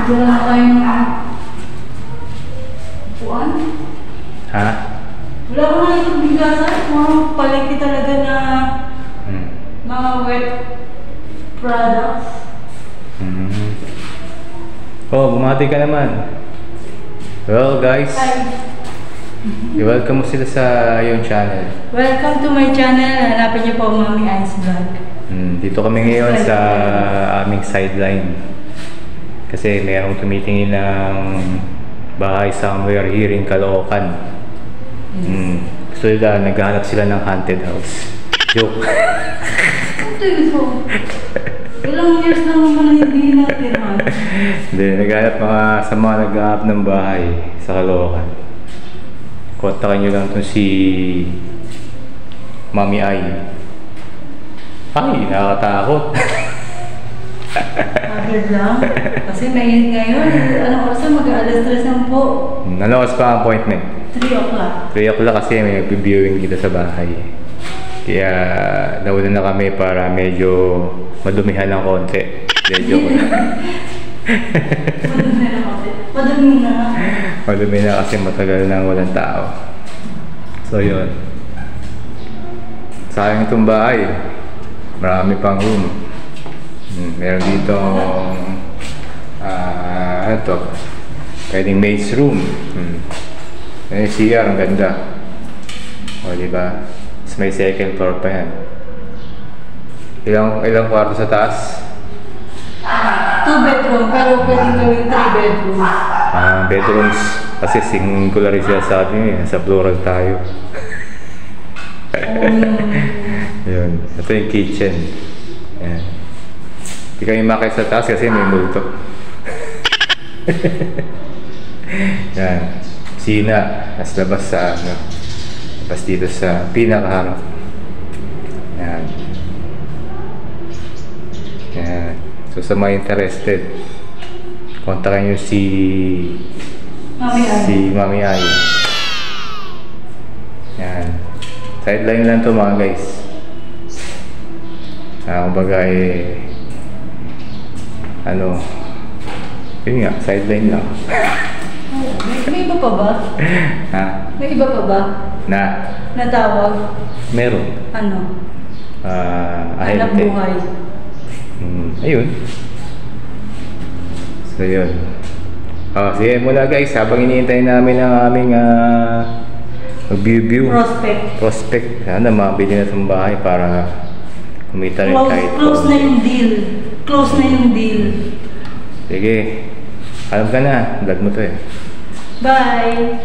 Wala na tayong upuan. Ha? Wala ko na itong bigasan. Mga palengke talaga na mga wet products. Oh, bumati ka naman. Well guys, i-welcome mo sila sa iyong channel. Welcome to my channel. Hanapin niyo po Mami Ice Vlog. Dito kami ngayon sa aming sideline. Kasi mayroong tumitingin ng bahay somewhere here in Caloocan. Gusto nila, naghahanap sila ng haunted house. Joke. Ito yun. Ilang years na naman hindi natin, man. Hindi, naghahanap sa mga naghahanap ng bahay sa Caloocan. Kontakin nyo lang itong si Mami Ay. Ay, nakakatakot. Agad lang. Kasi mainit ngayon. Anong oras na? Mag-alas 3 na po. Ano oras pa ang appointment? 3 o'clock. 3 o'clock kasi may viewing dito sa bahay. Kaya nauna na kami para medyo madumihan ng konti. Medyo ko na. Madumi na kasi. Madumi na. Madumi na kasi matagal na walang tao. So yun. Sayang itong bahay. Marami pang room. Meron dito ano to? Pwedeng maid's room. Yung CR, ang ganda. O diba? May second floor pa yan. Ilang kwarto sa taas? 2 bedroom, pero pwedeng gawing 3 bedroom. Bedrooms. Kasi singular siya sabi niya. Sa plural tayo. Yun. Ito yung kitchen. Yan. Hindi kami makay sa taas kasi may multo. Yan. Sina. Nasa labas sa labas dito sa pinakaharap. Yan. Yan. So sa mga interested, kontakin nyo si Mami Ay. Yan. Sideline lang to mga guys. Kumbaga yun nga, sideline lang. May iba pa ba? Ha? May iba pa ba? Natawag? Meron. Ano? Hanap buhay. Ayun. So yun. Sige muna guys, habang iniintay namin ang aming view. Prospect. Sana mabili na itong bahay para kumita rin kahit close na yung deal. Close na yung deal. Sige. Alam ka na. Vlog mo to eh. Bye!